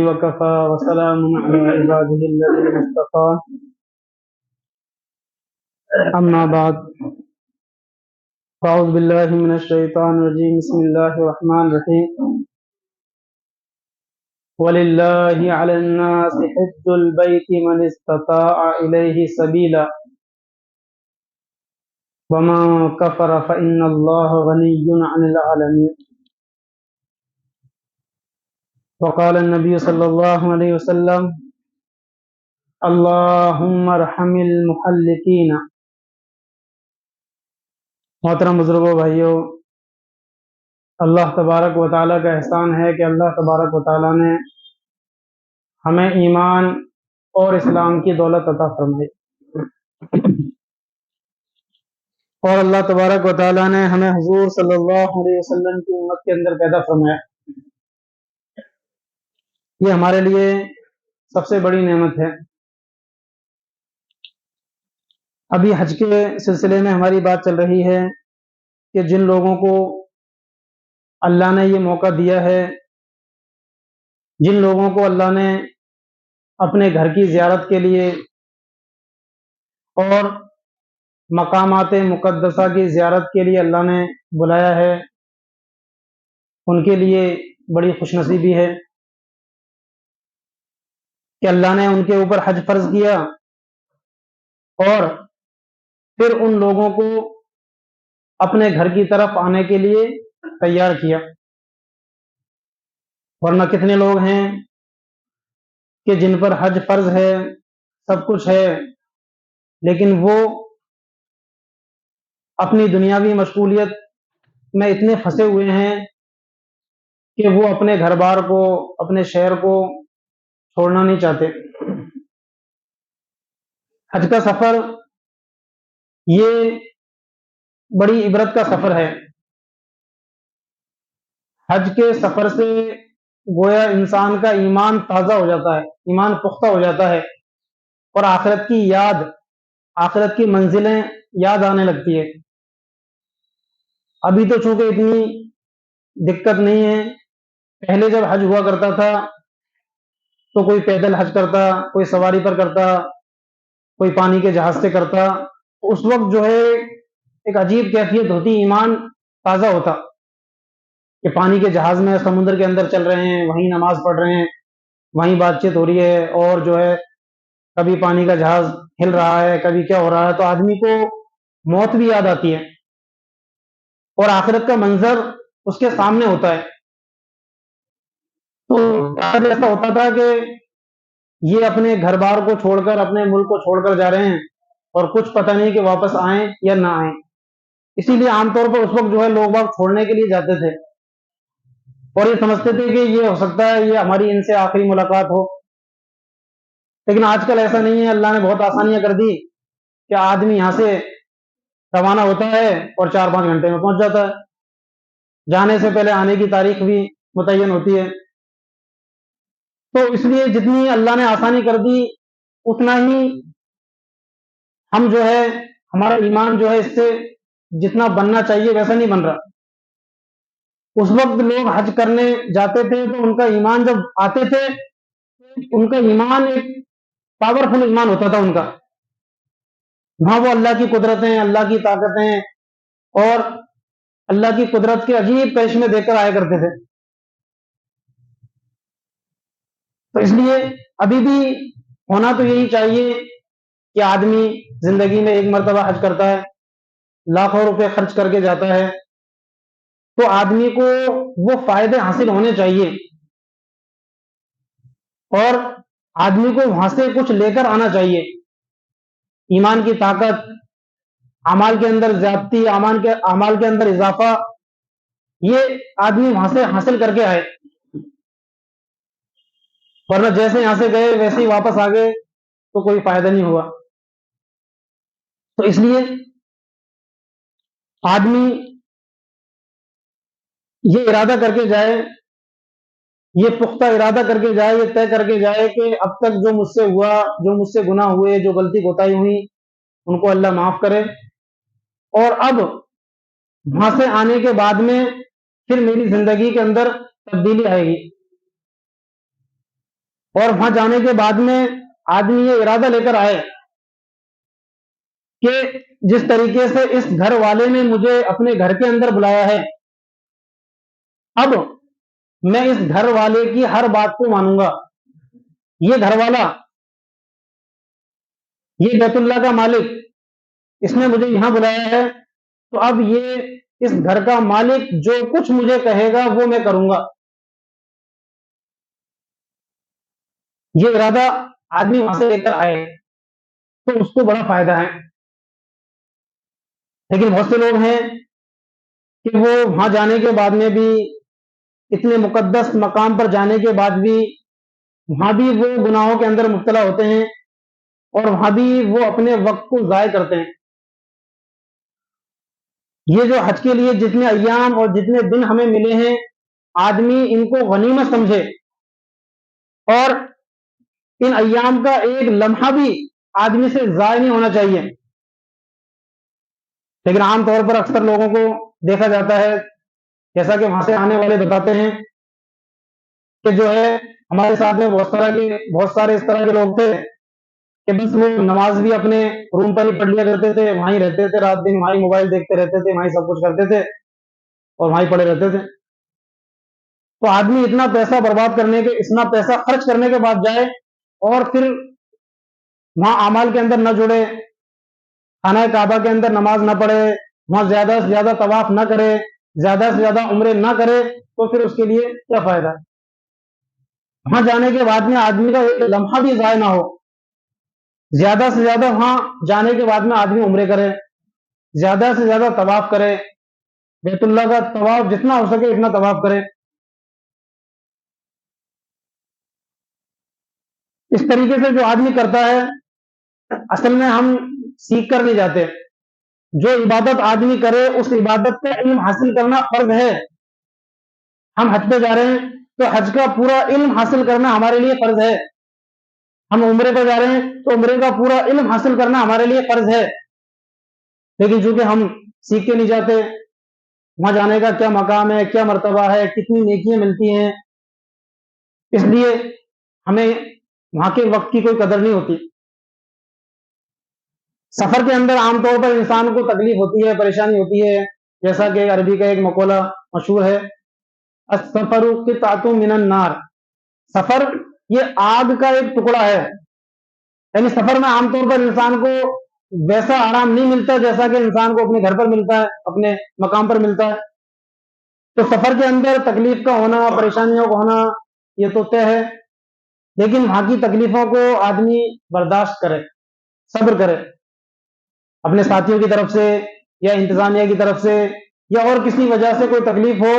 وكفى وسلام على عباده الذين اصطفى أما بعد أعوذ بالله من الشيطان الرجيم بسم الله الرحمن الرحيم ولله على الناس حج البيت من استطاع إليه سبيلا ومن كفر فإن الله غني عن العالمين وقال النبي صلى الله عليه وسلم اللهم ارحم المحلقين۔ محترم بزرگوں بھائیوں، اللہ تبارک و تعالیٰ کا احسان ہے کہ اللہ تبارک و تعالیٰ نے ہمیں ایمان اور اسلام کی دولت عطا فرمائی، اور اللہ تبارک و تعالیٰ نے ہمیں حضور صلی اللہ علیہ وسلم کی امت کے اندر پیدا فرمایا۔ یہ ہمارے لیے سب سے بڑی نعمت ہے۔ ابھی حج کے سلسلے میں ہماری بات چل رہی ہے کہ جن لوگوں کو اللہ نے یہ موقع دیا ہے، جن لوگوں کو اللہ نے اپنے گھر کی زیارت کے لیے اور مقامات مقدسہ کی زیارت کے لیے اللہ نے بلایا ہے، ان کے لیے بڑی خوش نصیبی ہے کہ اللہ نے ان کے اوپر حج فرض کیا اور پھر ان لوگوں کو اپنے گھر کی طرف آنے کے لیے تیار کیا۔ ورنہ کتنے لوگ ہیں کہ جن پر حج فرض ہے، سب کچھ ہے، لیکن وہ اپنی دنیاوی مشغولیت میں اتنے پھنسے ہوئے ہیں کہ وہ اپنے گھر بار کو، اپنے شہر کو چھوڑنا نہیں چاہتے۔ حج کا سفر یہ بڑی عبرت کا سفر ہے۔ حج کے سفر سے گویا انسان کا ایمان تازہ ہو جاتا ہے، ایمان پختہ ہو جاتا ہے، اور آخرت کی یاد، آخرت کی منزلیں یاد آنے لگتی ہے۔ ابھی تو چونکہ اتنی دقت نہیں ہے، پہلے جب حج ہوا کرتا تھا تو کوئی پیدل حج کرتا، کوئی سواری پر کرتا، کوئی پانی کے جہاز سے کرتا، اس وقت جو ہے ایک عجیب کیفیت ہوتی، ایمان تازہ ہوتا کہ پانی کے جہاز میں سمندر کے اندر چل رہے ہیں، وہیں نماز پڑھ رہے ہیں، وہیں بات چیت ہو رہی ہے، اور جو ہے کبھی پانی کا جہاز ہل رہا ہے، کبھی کیا ہو رہا ہے، تو آدمی کو موت بھی یاد آتی ہے اور آخرت کا منظر اس کے سامنے ہوتا ہے۔ تو ایسا ہوتا تھا کہ یہ اپنے گھر بار کو چھوڑ کر، اپنے ملک کو چھوڑ کر جا رہے ہیں اور کچھ پتہ نہیں کہ واپس آئیں یا نہ آئیں۔ اسی لیے عام طور پر اس وقت جو ہے لوگ باگ چھوڑنے کے لیے جاتے تھے اور یہ سمجھتے تھے کہ یہ ہو سکتا ہے یہ ہماری ان سے آخری ملاقات ہو۔ لیکن آج کل ایسا نہیں ہے، اللہ نے بہت آسانیاں کر دی کہ آدمی یہاں سے روانہ ہوتا ہے اور 4-5 گھنٹے میں پہنچ جاتا ہے۔ جانے سے پہلے آنے کی تاریخ بھی متعین ہوتی ہے۔ تو اس لیے جتنی اللہ نے آسانی کر دی اتنا ہی ہم جو ہے، ہمارا ایمان جو ہے اس سے جتنا بننا چاہیے ویسا نہیں بن رہا۔ اس وقت لوگ حج کرنے جاتے تھے تو ان کا ایمان جب آتے تھے، ان کا ایمان ایک پاورفل ایمان ہوتا تھا ان کا، وہاں وہ اللہ کی قدرتیں، اللہ کی طاقتیں اور اللہ کی قدرت کے عجیب پیشنے دے کر آیا کرتے تھے۔ تو اس لیے ابھی بھی ہونا تو یہی چاہیے کہ آدمی زندگی میں ایک مرتبہ حج کرتا ہے، لاکھوں روپے خرچ کر کے جاتا ہے، تو آدمی کو وہ فائدے حاصل ہونے چاہیے اور آدمی کو وہاں سے کچھ لے کر آنا چاہیے۔ ایمان کی طاقت، اعمال کے اندر زیادتی، اعمال کے اندر اضافہ، یہ آدمی وہاں سے حاصل کر کے آئے، ورنہ جیسے یہاں سے گئے ویسے ہی واپس آ گئے تو کوئی فائدہ نہیں ہوا۔ تو اس لیے آدمی یہ ارادہ کر کے جائے، یہ پختہ ارادہ کر کے جائے، یہ طے کر کے جائے کہ اب تک جو مجھ سے ہوا، جو مجھ سے گناہ ہوئے، جو غلطی کوتاہی ہوئی، ان کو اللہ معاف کرے، اور اب وہاں سے آنے کے بعد میں پھر میری زندگی کے اندر تبدیلی آئے گی۔ اور وہاں جانے کے بعد میں آدمی یہ ارادہ لے کر آئے کہ جس طریقے سے اس گھر والے نے مجھے اپنے گھر کے اندر بلایا ہے، اب میں اس گھر والے کی ہر بات کو مانوں گا. یہ گھر والا، یہ بیت اللہ کا مالک، اس نے مجھے یہاں بلایا ہے، تو اب یہ اس گھر کا مالک جو کچھ مجھے کہے گا وہ میں کروں گا. یہ ارادہ آدمی وہاں سے لے کر آئے تو اس کو بڑا فائدہ ہے. لیکن بہت سے لوگ ہیں کہ وہ وہاں جانے کے بعد میں بھی، اتنے مقدس مقام پر جانے کے بعد بھی، وہاں بھی وہ گناہوں کے اندر مبتلا ہوتے ہیں اور وہاں بھی وہ اپنے وقت کو ضائع کرتے ہیں. یہ جو حج کے لیے جتنے ایام اور جتنے دن ہمیں ملے ہیں، آدمی ان کو غنیمت سمجھے اور ان ایام کا ایک لمحہ بھی آدمی سے ضائع نہیں ہونا چاہیے. لیکن عام طور پر اکثر لوگوں کو دیکھا جاتا ہے، جیسا کہ وہاں سے آنے والے بتاتے ہیں کہ جو ہے ہمارے ساتھ میں بہت سارے اس طرح کے لوگ تھے کہ بس وہ نماز بھی اپنے روم پر ہی پڑھ لیا کرتے تھے، وہیں رہتے تھے، رات دن وہیں موبائل دیکھتے رہتے تھے، وہیں سب کچھ کرتے تھے اور وہیں پڑے رہتے تھے. تو آدمی اتنا پیسہ برباد کرنے کے، اتنا پیسہ خرچ کرنے کے بعد جائے اور پھر وہاں اعمال کے اندر نہ جڑے، خانہ کعبہ کے اندر نماز نہ پڑھے، وہاں زیادہ سے زیادہ طواف نہ کرے، زیادہ سے زیادہ عمرے نہ کرے، تو پھر اس کے لیے کیا فائدہ؟ وہاں جانے کے بعد میں آدمی کا ایک لمحہ بھی ضائع نہ ہو. زیادہ سے زیادہ وہاں جانے کے بعد میں آدمی عمرے کرے، زیادہ سے زیادہ طواف کرے، بیت اللہ کا طواف جتنا ہو سکے اتنا طواف کرے. اس طریقے سے جو آدمی کرتا ہے، اصل میں ہم سیکھ کر نہیں جاتے. جو عبادت آدمی کرے اس عبادت کا علم حاصل کرنا فرض ہے. ہم حج پہ جا رہے ہیں تو حج کا پورا علم حاصل کرنا ہمارے لیے فرض ہے. ہم عمرے پہ جا رہے ہیں تو عمرے کا پورا علم حاصل کرنا ہمارے لیے فرض ہے. لیکن چونکہ ہم سیکھ کے نہیں جاتے، وہاں جانے کا کیا مقام ہے، کیا مرتبہ ہے، کتنی نیکیاں ملتی ہیں، اس لیے ہمیں وہاں کے وقت کی کوئی قدر نہیں ہوتی. سفر کے اندر عام طور پر انسان کو تکلیف ہوتی ہے، پریشانی ہوتی ہے، جیسا کہ عربی کا ایک مقولہ مشہور ہے، السفر قطعۃ من النار. سفر یہ آگ کا ایک ٹکڑا ہے. یعنی سفر میں عام طور پر انسان کو ویسا آرام نہیں ملتا جیسا کہ انسان کو اپنے گھر پر ملتا ہے، اپنے مقام پر ملتا ہے. تو سفر کے اندر تکلیف کا ہونا، پریشانیوں کا ہونا یہ تو طے ہے. لیکن وہاں کی تکلیفوں کو آدمی برداشت کرے، صبر کرے. اپنے ساتھیوں کی طرف سے یا انتظامیہ کی طرف سے یا اور کسی وجہ سے کوئی تکلیف ہو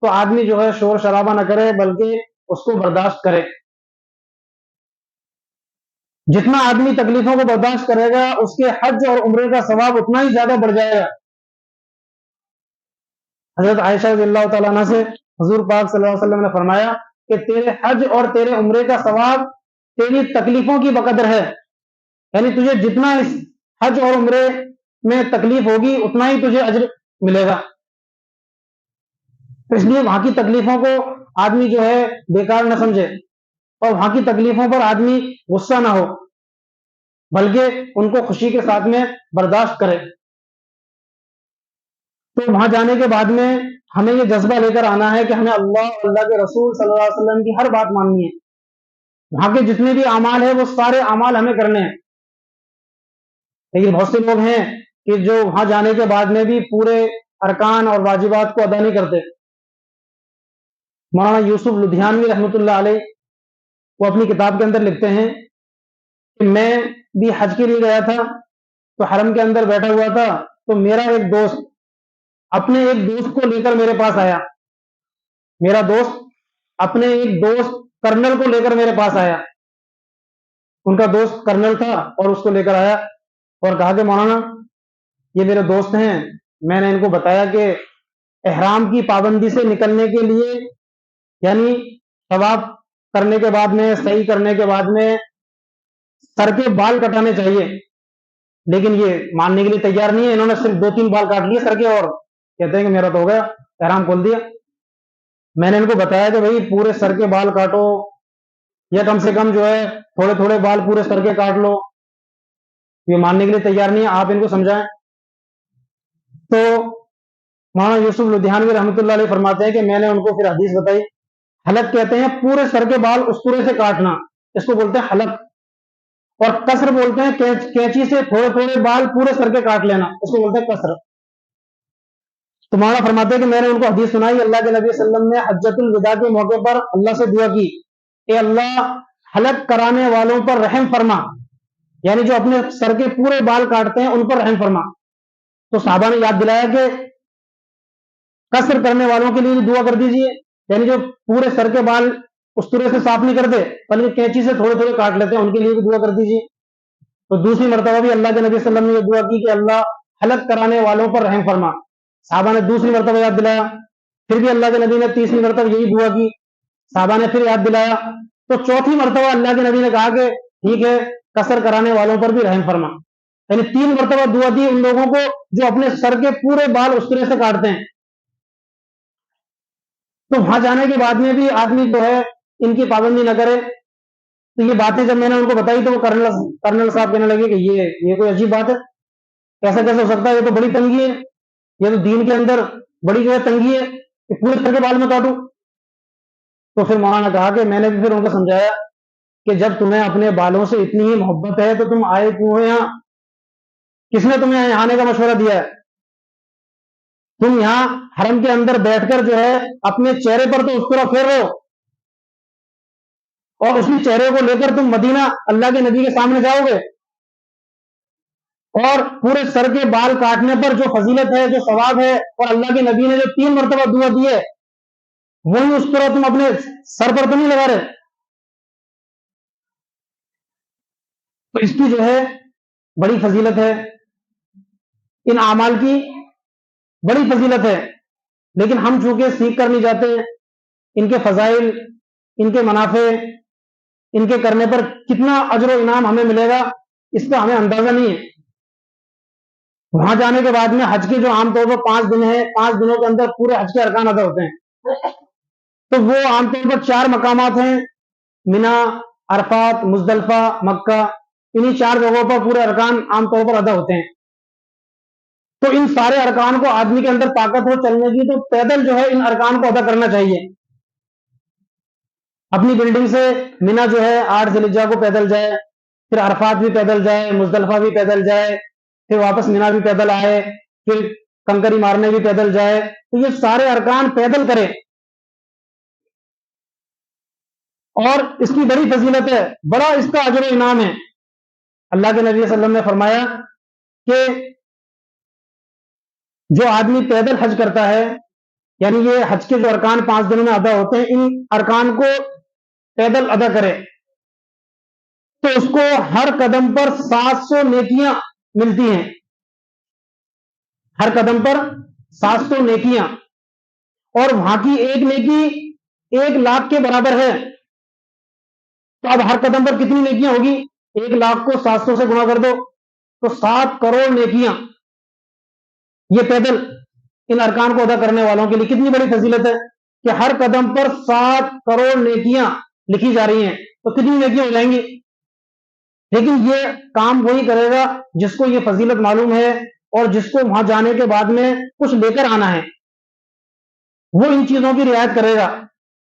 تو آدمی جو ہے شور شرابہ نہ کرے، بلکہ اس کو برداشت کرے. جتنا آدمی تکلیفوں کو برداشت کرے گا اس کے حج اور عمرے کا ثواب اتنا ہی زیادہ بڑھ جائے گا. حضرت عائشہ رضی اللہ تعالیٰ عنہ سے حضور پاک صلی اللہ علیہ وسلم نے فرمایا کہ تیرے حج اور تیرے عمرے کا ثواب تیری تکلیفوں کی بقدر ہے. یعنی تجھے جتنا اس حج اور عمرے میں تکلیف ہوگی اتنا ہی تجھے اجر ملے گا. اس لیے وہاں کی تکلیفوں کو آدمی جو ہے بیکار نہ سمجھے اور وہاں کی تکلیفوں پر آدمی غصہ نہ ہو، بلکہ ان کو خوشی کے ساتھ میں برداشت کرے. تو وہاں جانے کے بعد میں ہمیں یہ جذبہ لے کر آنا ہے کہ ہمیں اللہ اور اللہ کے رسول صلی اللہ علیہ وسلم کی ہر بات ماننی ہے. وہاں کے جتنے بھی اعمال ہیں وہ سارے اعمال ہمیں کرنے ہیں. لیکن بہت سے لوگ ہیں کہ جو وہاں جانے کے بعد میں بھی پورے ارکان اور واجبات کو ادا نہیں کرتے. مولانا یوسف لدھیانوی رحمۃ اللہ علیہ وہ اپنی کتاب کے اندر لکھتے ہیں کہ میں بھی حج کے لیے گیا تھا تو حرم کے اندر بیٹھا ہوا تھا تو میرا ایک دوست اپنے ایک دوست کو لے کر میرے پاس آیا. میرا دوست اپنے ایک دوست کرنل کو لے کر میرے پاس آیا. ان کا دوست کرنل تھا اور اس کو لے کر آیا اور کہا کہ مولانا یہ میرے دوست ہیں، میں نے ان کو بتایا کہ احرام کی پابندی سے نکلنے کے لیے، یعنی طواف کرنے کے بعد میں، صحیح کرنے کے بعد میں سر کے بال کٹانے چاہیے. لیکن یہ ماننے کے لیے تیار نہیں ہے. انہوں نے صرف 2-3 بال کاٹ لیے سر کے اور کہتے ہیں کہ میرا تو ہو گیا، احرام کھول دیا. میں نے ان کو بتایا کہ بھائی پورے سر کے بال کاٹو، یا کم سے کم جو ہے تھوڑے تھوڑے بال پورے سر کے کاٹ لو، یہ ماننے کے لیے تیار نہیں ہے. آپ ان کو سمجھائیں. تو مولانا یوسف لدھیانوی رحمۃ اللہ علیہ فرماتے ہیں کہ میں نے ان کو پھر حدیث بتائی. حلق کہتے ہیں پورے سر کے بال اسطورے سے کاٹنا، اس کو بولتے ہیں حلق. اور قصر بولتے ہیں کینچی سے تھوڑے تھوڑے بال پورے سر کے کاٹ لینا، اس کو بولتے ہیں قصر. تو مولانا فرماتے ہیں کہ میں نے ان کو حدیث سنائی. اللہ کے نبی صلی اللہ علیہ وسلم نے حجۃ الوداع کے موقع پر اللہ سے دعا کی، اے اللہ حلق کرانے والوں پر رحم فرما، یعنی جو اپنے سر کے پورے بال کاٹتے ہیں ان پر رحم فرما. تو صحابہ نے یاد دلایا کہ قصر کرنے والوں کے لیے دعا کر دیجئے، یعنی جو پورے سر کے بال اسطورے سے صاف نہیں کرتے بلکہ کینچی سے تھوڑے تھوڑے کاٹ لیتے ہیں، ان کے لیے بھی دعا کر دیجیے. تو دوسری مرتبہ بھی اللہ کے نبی صلی اللہ علیہ وسلم نے یہ دعا کی کہ اللہ حلق کرانے والوں پر رحم فرما. صحابہ نے دوسری مرتبہ یاد دلایا. پھر بھی اللہ کے نبی نے تیسری مرتبہ یہی دعا کی. صحابہ نے پھر یاد دلایا. تو چوتھی مرتبہ اللہ کے نبی نے کہا کہ ٹھیک ہے قصر کرانے والوں پر بھی رحم فرما. یعنی 3 مرتبہ دعا دی ان لوگوں کو جو اپنے سر کے پورے بال اسطورے سے کاٹتے ہیں. تو وہاں جانے کے بعد میں بھی آدمی جو ہے ان کی پابندی نہ کرے. تو یہ باتیں جب میں نے ان کو بتائی تو وہ کرنل صاحب کہنے لگے کہ یہ کوئی عجیب بات ہے، ایسا کیسے ہو سکتا ہے، یہ تو بڑی تنگی ہے، یہ تو دین کے اندر بڑی جو ہے تنگی ہے کہ پورے سر کے بال میں کاٹوں. تو پھر مولانا نے کہا کہ میں نے بھی پھر ان کو سمجھایا کہ جب تمہیں اپنے بالوں سے اتنی ہی محبت ہے تو تم آئے کیوں ہو یہاں؟ کس نے تمہیں یہاں آنے کا مشورہ دیا ہے؟ تم یہاں حرم کے اندر بیٹھ کر جو ہے اپنے چہرے پر تو اس طرح پھیر رہے ہو، اور اسی چہرے کو لے کر تم مدینہ اللہ کے نبی کے سامنے جاؤ گے، اور پورے سر کے بال کاٹنے پر جو فضیلت ہے، جو ثواب ہے، اور اللہ کے نبی نے جو 3 مرتبہ دعا دی ہے وہی اس طرح تم اپنے سر پر تو نہیں لگا رہے. تو اس کی جو ہے بڑی فضیلت ہے، ان اعمال کی بڑی فضیلت ہے. لیکن ہم چونکہ سیکھ کر نہیں جاتے، ان کے فضائل، ان کے منافع، ان کے کرنے پر کتنا اجر و انعام ہمیں ملے گا اس کا ہمیں اندازہ نہیں ہے. وہاں جانے کے بعد میں حج کے جو عام طور پر 5 دن ہیں، 5 دنوں کے اندر پورے حج کے ارکان ادا ہوتے ہیں. تو وہ عام طور پر 4 مقامات ہیں، مینا، عرفات، مزدلفہ، مکہ. انہی 4 جگہوں پر پورے ارکان عام طور پر ادا ہوتے ہیں. تو ان سارے ارکان کو آدمی کے اندر طاقت ہو چلنے کی تو پیدل جو ہے ان ارکان کو ادا کرنا چاہیے. اپنی بلڈنگ سے مینا جو ہے 8 ذی الحجہ کو پیدل جائے، پھر عرفات بھی پیدل جائے، مزدلفہ بھی پیدل جائے، پھر واپس مینا بھی پیدل آئے، پھر کنکری مارنے بھی پیدل جائے. تو یہ سارے ارکان پیدل کرے، اور اس کی بڑی فضیلت ہے، بڑا اس کا اجر و انعام ہے. اللہ کے نبی صلی اللہ علیہ وسلم نے فرمایا کہ جو آدمی پیدل حج کرتا ہے، یعنی یہ حج کے جو ارکان 5 دنوں میں ادا ہوتے ہیں، ان ارکان کو پیدل ادا کرے تو اس کو ہر قدم پر 700 نیکیاں ملتی ہیں. ہر قدم پر 700 نیکیاں، اور وہاں کی ایک نیکی 1 لاکھ کے برابر ہے. تو اب ہر قدم پر کتنی نیکیاں ہوگی؟ 1 لاکھ کو 700 سے گنا کر دو تو 7 کروڑ نیکیاں. یہ پیدل ان ارکان کو ادا کرنے والوں کے لیے کتنی بڑی فضیلت ہے کہ ہر قدم پر 7 کروڑ نیکیاں لکھی جا رہی ہیں. تو کتنی نیکیاں ہو جائیں گی؟ لیکن یہ کام وہی کرے گا جس کو یہ فضیلت معلوم ہے، اور جس کو وہاں جانے کے بعد میں کچھ لے کر آنا ہے، وہ ان چیزوں کی رعایت کرے گا،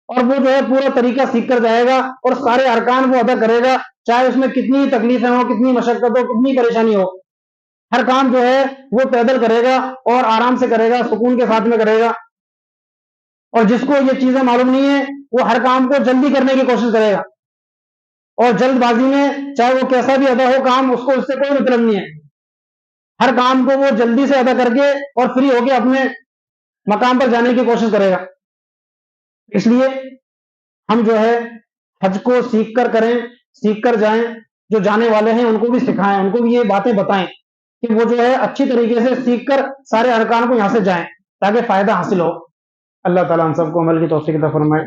اور وہ جو ہے پورا طریقہ سیکھ کر جائے گا، اور سارے ارکان وہ ادا کرے گا، چاہے اس میں کتنی تکلیفیں ہوں، کتنی مشقت ہو، کتنی پریشانی ہو. ہر کام جو ہے وہ پیدل کرے گا، اور آرام سے کرے گا، سکون کے ساتھ میں کرے گا. اور جس کو یہ چیزیں معلوم نہیں ہے وہ ہر کام کو جلدی کرنے کی کوشش کرے گا، اور جلد بازی میں چاہے وہ کیسا بھی ادا ہو کام، اس کو اس سے کوئی مطلب نہیں ہے. ہر کام کو وہ جلدی سے ادا کر کے اور فری ہو کے اپنے مقام پر جانے کی کوشش کرے گا. اس لیے ہم جو ہے حج کو سیکھ کر کریں، سیکھ کر جائیں. جو جانے والے ہیں ان کو بھی سکھائیں، ان کو بھی یہ باتیں بتائیں کہ وہ جو ہے اچھی طریقے سے سیکھ کر سارے ارکان کو یہاں سے جائیں تاکہ فائدہ حاصل ہو. اللہ تعالیٰ ہم سب کو عمل کی توفیق عطا فرمائے.